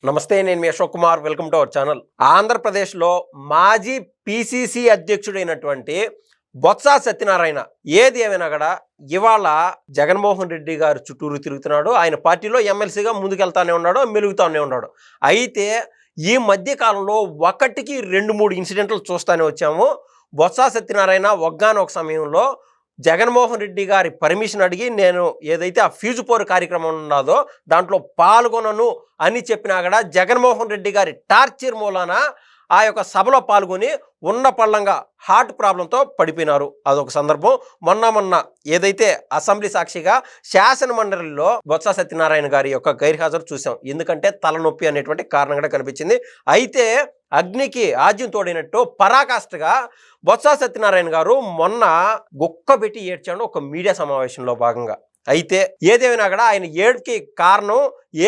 నమస్తే, నేను మీ Ashok Kumar. Welcome to our channel. ఆంధ్రప్రదేశ్లో మాజీ పిసిసి అధ్యక్షుడైనటువంటి బొత్స సత్యనారాయణ ఏది ఏమైనా కూడా ఇవాళ జగన్మోహన్ రెడ్డి గారు చుట్టూరు తిరుగుతున్నాడు. ఆయన పార్టీలో ఎమ్మెల్సీగా ముందుకెళ్తానే ఉన్నాడు, మెలుగుతానే ఉన్నాడు. అయితే ఈ మధ్య కాలంలో ఒకటికి 2-3 ఇన్సిడెంట్లు చూస్తానే వచ్చాము. బొత్స సత్యనారాయణ ఒక్గానొక సమయంలో జగన్మోహన్ రెడ్డి గారి పర్మిషన్ అడిగి నేను ఏదైతే ఆ ఫీజు పోరు కార్యక్రమం ఉన్నదో దాంట్లో పాల్గొనను అని చెప్పినా కూడా జగన్మోహన్ రెడ్డి గారి టార్చర్ మూలాన ఆ యొక్క సభలో పాల్గొని ఉన్న పళ్ళంగా హార్ట్ ప్రాబ్లంతో పడిపోయినారు. అదొక సందర్భం. మొన్న ఏదైతే అసెంబ్లీ సాక్షిగా శాసన మండలిలో బొత్స సత్యనారాయణ గారి యొక్క గైర్హాజరు చూసాం. ఎందుకంటే తలనొప్పి అనేటువంటి కారణం కూడా కనిపించింది. అయితే అగ్నికి ఆజ్యం తోడినట్టు పరాకాష్ఠగా బొత్స సత్యనారాయణ గారు మొన్న గుక్కబెట్టి ఏడ్చాడు ఒక మీడియా సమావేశంలో భాగంగా. అయితే ఏదేమైనా కూడా ఆయన ఏడుకి కారణం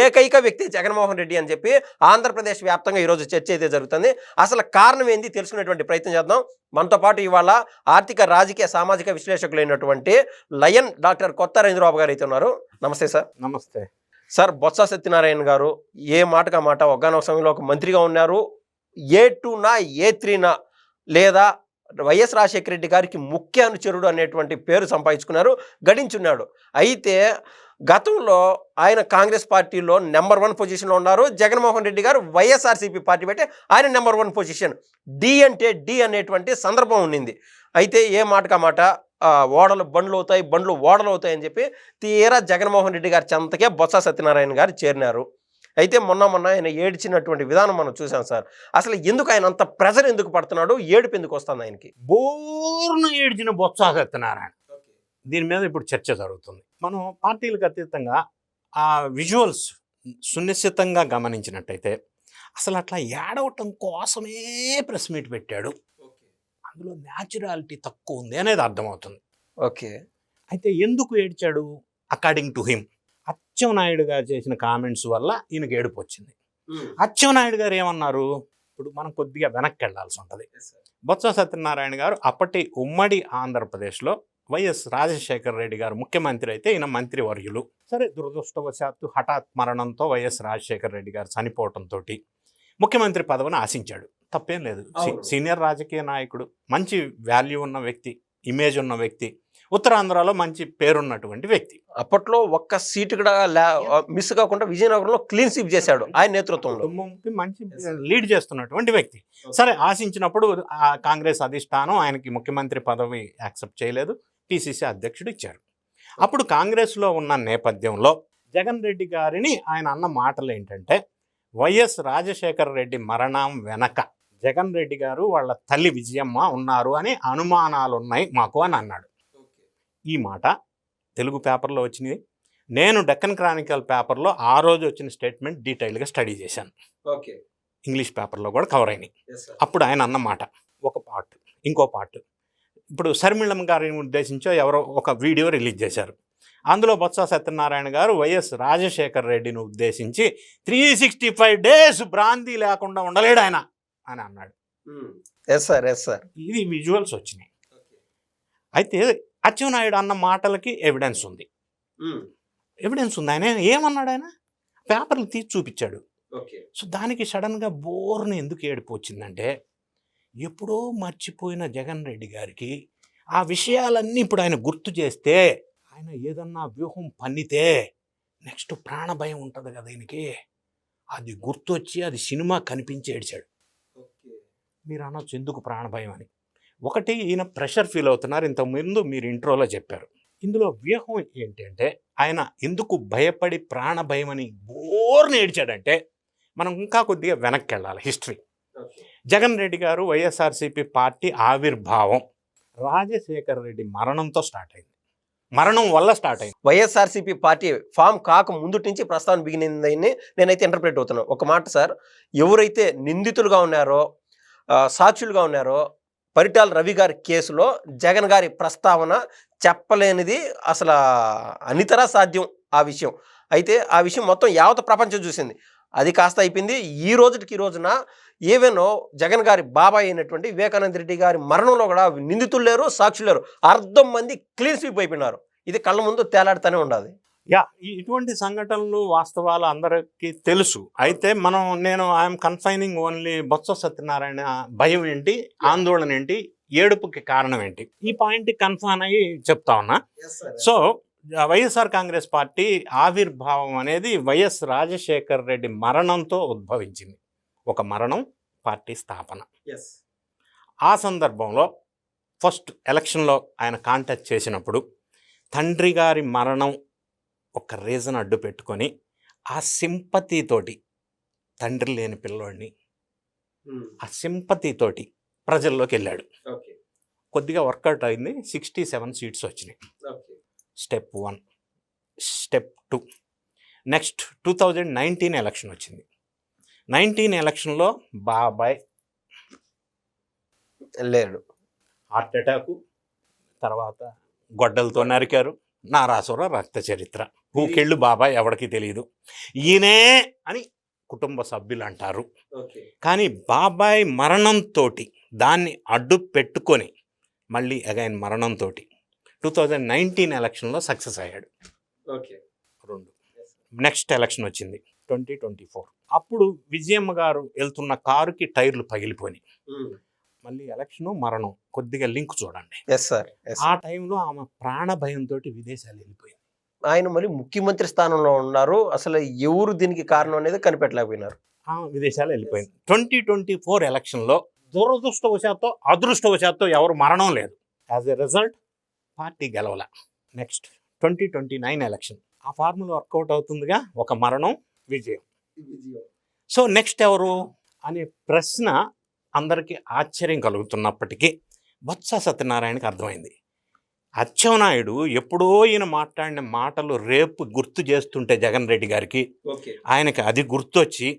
ఏకైక వ్యక్తి జగన్మోహన్ రెడ్డి అని చెప్పి ఆంధ్రప్రదేశ్ వ్యాప్తంగా ఈరోజు చర్చ అయితే జరుగుతుంది. అసలు కారణం ఏంది తెలుసుకునేటువంటి ప్రయత్నం చేద్దాం. మనతో పాటు ఇవాళ ఆర్థిక, రాజకీయ, సామాజిక విశ్లేషకులైనటువంటి లయన్ డాక్టర్ కొత్త రేంద్రబాబు గారు అయితే ఉన్నారు. నమస్తే సార్. నమస్తే సార్. బొత్స సత్యనారాయణ గారు ఏ మాటగా మాట ఒక్గానొక సమయంలో ఒక మంత్రిగా ఉన్నారు. ఏ2నా ఏ3నా లేదా వైఎస్ రాజశేఖర రెడ్డి గారికి ముఖ్య అనుచరుడు అనేటువంటి పేరు సంపాదించుకున్నారు, గడించున్నాడు. అయితే గతంలో ఆయన కాంగ్రెస్ పార్టీలో నెంబర్ 1 పొజిషన్లో ఉన్నారు. జగన్మోహన్ రెడ్డి గారు వైఎస్ఆర్సీపీ పార్టీ పెట్టి ఆయన నెంబర్ 1 పొజిషన్. డి అంటే డి అనేటువంటి సందర్భం ఉండింది. అయితే ఏ మాటకా మాట ఓడలు బండ్లు అవుతాయి, బండ్లు ఓడలు అవుతాయి అని చెప్పి తీరా జగన్మోహన్ రెడ్డి గారి చెంతకే బొత్స సత్యనారాయణ గారు చేరినారు. అయితే మొన్న ఆయన ఏడ్చినటువంటి విధానం మనం చూసాం సార్. అసలు ఎందుకు ఆయన అంత ప్రెజర్ ఎందుకు పడుతున్నాడు, ఏడుపు ఎందుకు వస్తుంది ఆయనకి? బోర్ను ఏడ్చిన బొత్స సత్యనారాయణ, దీని మీద ఇప్పుడు చర్చ జరుగుతుంది. మనం పార్టీలకు అతీతంగా ఆ విజువల్స్ సునిశ్చితంగా గమనించినట్టయితే అసలు అట్లా ఏడవటం కోసమే ప్రెస్ మీట్ పెట్టాడు. అందులో న్యాచురాలిటీ తక్కువ ఉంది అనేది అర్థమవుతుంది. ఓకే. అయితే ఎందుకు ఏడ్చాడు? అకార్డింగ్ టు హిమ్ అచ్చెన్నాయుడు గారు చేసిన కామెంట్స్ వల్ల ఈయనకి ఏడుపు వచ్చింది. అచ్చెన్నాయుడు గారు ఏమన్నారు? ఇప్పుడు మనం కొద్దిగా వెనక్కి వెళ్లాల్సి ఉంటుంది. బొత్స సత్యనారాయణ గారు అప్పటి ఉమ్మడి ఆంధ్రప్రదేశ్లో వైఎస్ రాజశేఖర రెడ్డి గారు ముఖ్యమంత్రి అయితే ఈయన మంత్రివర్యులు. సరే, దురదృష్టవశాత్తు హఠాత్ మరణంతో వైఎస్ రాజశేఖర రెడ్డి గారు చనిపోవటంతో ముఖ్యమంత్రి పదవిని ఆశించాడు. తప్పేం లేదు. సీనియర్ రాజకీయ నాయకుడు, మంచి వాల్యూ ఉన్న వ్యక్తి, ఇమేజ్ ఉన్న వ్యక్తి, ఉత్తరాంధ్రలో మంచి పేరున్నటువంటి వ్యక్తి. అప్పట్లో ఒక్క సీటు కూడా మిస్ కాకుండా విజయనగరంలో క్లీన్ స్వీప్ చేశాడు ఆయన నేతృత్వంలో. మంచి లీడ్ చేస్తున్నటువంటి వ్యక్తి. సరే, ఆశించినప్పుడు కాంగ్రెస్ అధిష్టానం ఆయనకి ముఖ్యమంత్రి పదవి యాక్సెప్ట్ చేయలేదు, పిసిసి అధ్యక్షుడు ఇచ్చారు. అప్పుడు కాంగ్రెస్లో ఉన్న నేపథ్యంలో జగన్ రెడ్డి గారిని ఆయన అన్న మాటలు ఏంటంటే, వైఎస్ రాజశేఖర రెడ్డి మరణం వెనక జగన్ రెడ్డి గారు వాళ్ళ తల్లి విజయమ్మ ఉన్నారు అని అనుమానాలు ఉన్నాయి మాకు అని అన్నాడు. ఈ మాట తెలుగు పేపర్లో వచ్చింది. నేను డెక్కన్ క్రానికల్ పేపర్లో ఆ రోజు వచ్చిన స్టేట్మెంట్ డీటెయిల్గా స్టడీ చేశాను. ఇంగ్లీష్ పేపర్లో కూడా కవర్ అయినాయి. అప్పుడు ఆయన అన్నమాట ఒక పార్ట్. ఇంకో పార్ట్ ఇప్పుడు శర్మిళమ్మ గారిని ఉద్దేశించో ఎవరో ఒక వీడియో రిలీజ్ చేశారు. అందులో బొత్స సత్యనారాయణ గారు వైఎస్ రాజశేఖర రెడ్డిని ఉద్దేశించి 365 డేస్ భ్రాంతి లేకుండా ఉండలేడు ఆయన అని అన్నాడు. ఇది విజువల్స్ వచ్చినాయి. అయితే అచ్చెన్నాయుడు అన్న మాటలకి ఎవిడెన్స్ ఉంది. ఆయన ఏమన్నాడు? ఆయన పేపర్లు తీసి చూపించాడు. సో దానికి సడన్గా బోర్ని ఎందుకు ఏడుపు వచ్చిందంటే, ఎప్పుడో మర్చిపోయిన జగన్ రెడ్డి గారికి ఆ విషయాలన్నీ ఇప్పుడు ఆయన గుర్తు చేస్తే, ఆయన ఏదన్నా వ్యూహం పన్నితే నెక్స్ట్ ప్రాణభయం ఉంటుంది కదా ఈయనకి, అది గుర్తొచ్చి అది సినిమా కనిపించి ఏడ్చాడు. మీరు అనొచ్చు ఎందుకు ప్రాణభయం అని. ఒకటి, ఈయన ప్రెషర్ ఫీల్ అవుతున్నారు. ఇంతకుముందు మీరు ఇంట్రోలో చెప్పారు. ఇందులో వ్యూహం ఏంటంటే, ఆయన ఎందుకు భయపడి ప్రాణభయం అని బోర్ని ఏడ్చాడంటే, మనం ఇంకా కొద్దిగా వెనక్కి వెళ్ళాలి హిస్టరీ. జగన్ రెడ్డి గారు వైఎస్ఆర్సీపీ పార్టీ ఆవిర్భావం రాజశేఖర రెడ్డి మరణంతో స్టార్ట్ అయింది. మరణం వల్ల స్టార్ట్ అయింది. వైఎస్ఆర్సీపీ పార్టీ ఫామ్ కాక ముందు నుంచి ప్రస్తావన బిగినిందని నేనైతే ఇంటర్ప్రిట్ అవుతున్నాను. ఒక మాట సార్, ఎవరైతే నిందితులుగా ఉన్నారో, సాక్షులుగా ఉన్నారో, పరిటాల రవి గారి కేసులో జగన్ గారి ప్రస్తావన చెప్పలేనిది అసలు అనితర సాధ్యం ఆ విషయం. అయితే ఆ విషయం మొత్తం యావత్ ప్రపంచం చూసింది. అది కాస్త అయిపోయింది. ఈ రోజున ఏవేనో జగన్ గారి బాబాయ్ అయినటువంటి వివేకానంద రెడ్డి గారి మరణంలో కూడా నిందితులు లేరు, సాక్షులు లేరు. 1/2 మంది క్లీన్ స్వీప్ అయిపోయినారు. ఇది కళ్ళ ముందు తేలాడుతూనే ఉండాలి. ఇటువంటి సంఘటనలు వాస్తవాలు అందరికీ తెలుసు. అయితే నేను I'm confining only Botsa Satyanarayana భయం ఏంటి, ఆందోళన ఏంటి, ఏడుపుకి కారణం ఏంటి, ఈ పాయింట్ కన్ఫర్మ్ అయ్యి చెప్తా ఉన్నా. సో వైఎస్ఆర్ కాంగ్రెస్ పార్టీ ఆవిర్భావం అనేది వైఎస్ రాజశేఖర్ రెడ్డి మరణంతో ఉద్భవించింది. ఒక మరణం, పార్టీ స్థాపన. ఆ సందర్భంలో ఫస్ట్ ఎలక్షన్లో ఆయన కాంటాక్ట్ చేసినప్పుడు తండ్రి గారి మరణం ఒక రీజన్ అడ్డు పెట్టుకొని ఆ సింపతితోటి, తండ్రి లేని పిల్లోడిని ఆ సింపతితోటి ప్రజల్లోకి వెళ్ళాడు. కొద్దిగా వర్కౌట్ అయింది. 67 సీట్స్ వచ్చినాయి. స్టెప్ 1. స్టెప్ 2, నెక్స్ట్ 2019 ఎలక్షన్ వచ్చింది. 19 ఎలక్షన్లో బాబాయ్ లేడు, హార్ట్ అటాకు, తర్వాత గొడ్డలతో నరికారు, నారాసుర రక్త చరిత్ర, ఊకెళ్ళు బాబాయ్ ఎవరికి తెలియదు, ఈయనే అని కుటుంబ సభ్యులు అంటారు. కానీ బాబాయ్ మరణంతో దాన్ని అడ్డు పెట్టుకొని మళ్ళీ అగైన్ మరణంతో 2019 ఎలక్షన్లో సక్సెస్ అయ్యాడు. 2. నెక్స్ట్ ఎలక్షన్ వచ్చింది 2024. అప్పుడు విజయమ్మ గారు వెళ్తున్న కారుకి టైర్లు పగిలిపోయినాయి. మళ్ళీ ఎలక్షను, మరణం కొద్దిగా లింక్ చూడండి. ఆ టైంలో ఆమె ప్రాణ భయంతో విదేశాలు వెళ్ళిపోయింది. ఆయన మళ్ళీ ముఖ్యమంత్రి స్థానంలో ఉన్నారు. అసలు ఎవరు దీనికి కారణం అనేది కనిపెట్టలేకపోయినారు. విదేశాలు వెళ్ళిపోయింది. 2024 ఎలక్షన్లో దురదృష్టవశాత్తు అదృష్టవశాత్తు ఎవరు మరణం లేదు. యాజ్ ఎ రిజల్ట్ పార్టీ గెలవల. Next 2029 election. ఆ ఫార్ములా వర్కౌట్ అవుతుందిగా, ఒక మరణం, విజయం. సో నెక్స్ట్ ఎవరు అనే ప్రశ్న అందరికీ ఆశ్చర్యం కలుగుతున్నప్పటికీ బొత్స సత్యనారాయణకి అర్థమైంది. అచ్చెన్నాయుడు ఎప్పుడో ఈయన మాట్లాడిన మాటలు రేపు గుర్తు చేస్తుంటే జగన్ రెడ్డి గారికి, ఆయనకి అది గుర్తొచ్చి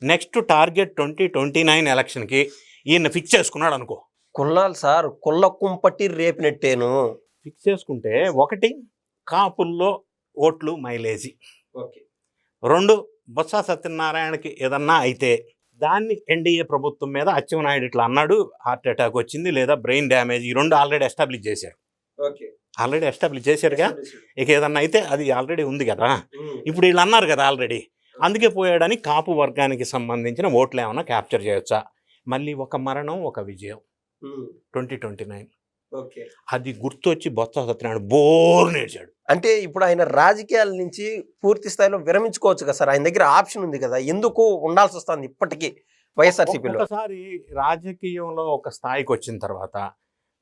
నెక్స్ట్ టార్గెట్ 2029 ఎలక్షన్కి ఈయన ఫిక్స్ చేసుకున్నాడు అనుకో. కుల్లాలు సార్, కుల్ల కుంపట్టి రేపినట్టేను. ఫిక్స్ చేసుకుంటే 1 కాపుల్లో ఓట్లు మైలేజీ, 2 బొత్స సత్యనారాయణకి ఏదన్నా అయితే దాన్ని ఎన్డీఏ ప్రభుత్వం మీద అచ్చెన్నాయుడు ఇట్లా అన్నాడు, హార్ట్ అటాక్ వచ్చింది లేదా బ్రెయిన్ డ్యామేజ్, ఈ 2 ఆల్రెడీ ఎస్టాబ్లిష్ చేశారుగా. ఇక ఏదన్నా అయితే అది ఆల్రెడీ ఉంది కదా. ఇప్పుడు వీళ్ళు అన్నారు కదా ఆల్రెడీ, అందుకే పోయాడని కాపు వర్గానికి సంబంధించిన ఓట్లు ఏమన్నా క్యాప్చర్ చేయొచ్చా. మళ్ళీ ఒక మరణం, ఒక విజయం 2029. అది గుర్తొచ్చి బొత్స సత్యనారాయణ బోర్ నేర్చాడు. అంటే ఇప్పుడు ఆయన రాజకీయాల నుంచి పూర్తి స్థాయిలో విరమించుకోవచ్చు కదా సార్. ఆయన దగ్గర ఆప్షన్ ఉంది కదా, ఎందుకు ఉండాల్సి వస్తుంది ఇప్పటికీ వైఎస్ఆర్సీపీలో? ఒకసారి రాజకీయంలో ఒక స్థాయికి వచ్చిన తర్వాత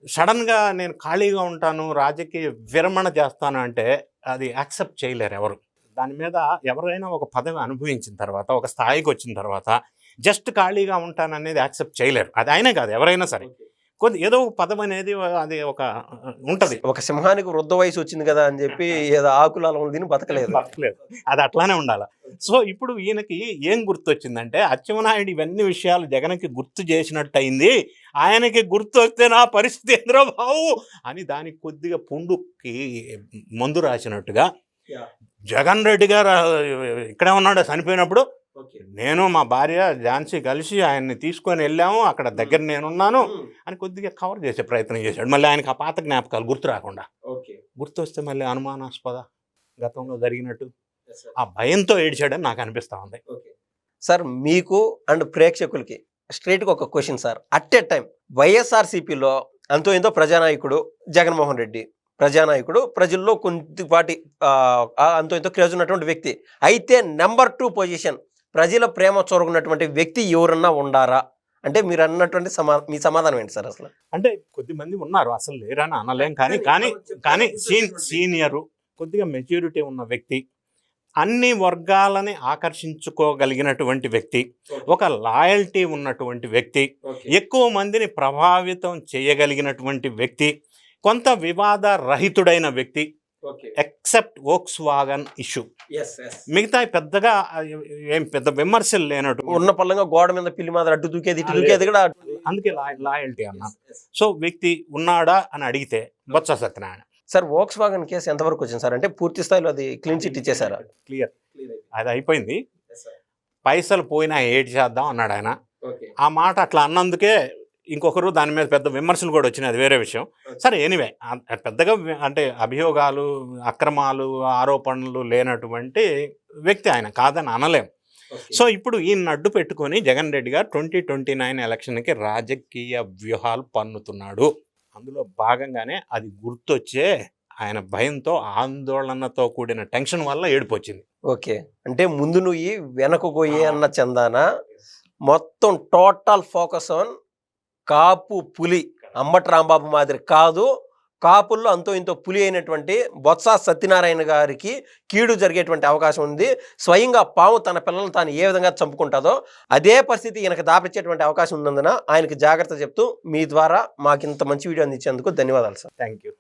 సడన్గా నేను ఖాళీగా ఉంటాను, రాజకీయ విరమణ చేస్తాను అంటే అది యాక్సెప్ట్ చేయలేరు ఎవరు. దాని మీద ఎవరైనా ఒక పదవి అనుభవించిన తర్వాత, ఒక స్థాయికి వచ్చిన తర్వాత జస్ట్ ఖాళీగా ఉంటాను అనేది యాక్సెప్ట్ చేయలేరు. అది ఆయనే కాదు, ఎవరైనా సరే. ఏదో ఒక పదవి అనేది అది ఒక ఉంటది. ఒక సింహానికి వృద్ధ వయసు వచ్చింది కదా అని చెప్పి ఏదో ఆకులాల దీన్ని బతకలేదు. అది అట్లానే ఉండాలి. సో ఇప్పుడు ఈయనకి ఏం గుర్తొచ్చిందంటే, అచ్చెన్నాయుడు ఇవన్నీ విషయాలు జగన్కి గుర్తు చేసినట్టు అయింది, ఆయనకి గుర్తు వస్తే నా పరిస్థితి ఏంద్రా బావు అని దానికి కొద్దిగా పుండుకి మందు రాసినట్టుగా జగన్ రెడ్డి గారు ఇక్కడే ఉన్నాడు చనిపోయినప్పుడు, నేను మా భార్య ఝాన్సీ కలిసి ఆయన్ని తీసుకొని వెళ్ళాము, అక్కడ దగ్గర నేనున్నాను అని కొద్దిగా కవర్ చేసే ప్రయత్నం చేశాడు. మళ్ళీ ఆయనకి ఆ పాత జ్ఞాపకాలు గుర్తు రాకుండా, గుర్తొస్తే మళ్ళీ అనుమానాస్పద గతంలో జరిగినట్టు ఆ భయంతో ఏడ్చాడని నాకు అనిపిస్తా ఉంది. సార్ మీకు అండ్ ప్రేక్షకులకి స్ట్రైట్గా ఒక question sir. At a time వైఎస్ఆర్సీపీలో అంతో ఎంతో ప్రజానాయకుడు జగన్మోహన్ రెడ్డి, ప్రజానాయకుడు, ప్రజల్లో కొద్దిపాటి అంతో ఎంతో క్రేజ్ ఉన్నటువంటి వ్యక్తి. అయితే నెంబర్ 2 పొజిషన్ ప్రజల ప్రేమ చొరుగున్నటువంటి వ్యక్తి ఎవరన్నా ఉండారా అంటే మీరు అన్నటువంటి మీ సమాధానం ఏంటి సార్? అసలు అంటే కొద్దిమంది ఉన్నారు, అసలు లేరని అనలేం. కానీ సీనియరు, కొద్దిగా మెచ్యూరిటీ ఉన్న వ్యక్తి, అన్ని వర్గాలని ఆకర్షించుకోగలిగినటువంటి వ్యక్తి, ఒక లాయల్టీ ఉన్నటువంటి వ్యక్తి, ఎక్కువ మందిని ప్రభావితం చేయగలిగినటువంటి వ్యక్తి, కొంత వివాద రహితుడైన వ్యక్తి, ఎక్సెప్ట్ వోక్స్ వాగన్ ఇష్యూ. మిగతా పెద్దగా ఏం పెద్ద విమర్శలు లేనట్టు, ఉన్న పళ్ళంగా గోడ మీద పిల్లి మాదిరి అడ్డు దూకేది ఇటు దూకేది కూడా, అందుకే లాయల్టీ అన్నా. సో వ్యక్తి ఉన్నాడా అని అడిగితే Botsa Satyanarayana. Sir Volkswagen case ఎంతవరకు వచ్చింది సార్? అంటే పూర్తి స్థాయిలో అది క్లీన్ చిట్ ఇచ్చేసారా? క్లియర్, అది అయిపోయింది. పైసలు పోయినా ఏటి చేద్దాం అన్నాడు ఆయన. ఆ మాట అట్లా అన్నందుకే ఇంకొకరు దాని మీద పెద్ద విమర్శలు కూడా వచ్చినాయి, అది వేరే విషయం. సరే ఎనీవే, పెద్దగా అంటే అభియోగాలు, అక్రమాలు, ఆరోపణలు లేనటువంటి వ్యక్తి ఆయన, కాదని అనలేం. సో ఇప్పుడు ఈయన అడ్డు పెట్టుకొని జగన్ రెడ్డి గారు 2029 ఎలక్షన్కి రాజకీయ వ్యూహాలు పన్నుతున్నాడు. అందులో భాగంగానే అది గుర్తొచ్చే ఆయన భయంతో, ఆందోళనతో కూడిన టెన్షన్ వల్ల ఏడుపు వచ్చింది. ఓకే, అంటే ముందు నువ్వు వెనక పోయే అన్న చందాన మొత్తం టోటల్ ఫోకస్ ఆన్ కాపు పులి, అంబటి రాంబాబు మాదిరి కాదు, కాపుల్లో అంతో ఇంతో పులి అయినటువంటి బొత్స సత్యనారాయణ గారికి కీడు జరిగేటువంటి అవకాశం ఉంది. స్వయంగా పాము తన పిల్లలు తాను ఏ విధంగా చంపుకుంటుందో అదే పరిస్థితి ఈయనకు దాపించేటువంటి అవకాశం ఉన్నందున ఆయనకు జాగ్రత్త చెప్తూ మీ ద్వారా మాకు ఇంత మంచి వీడియో అందించేందుకు ధన్యవాదాలు సార్. Thank you.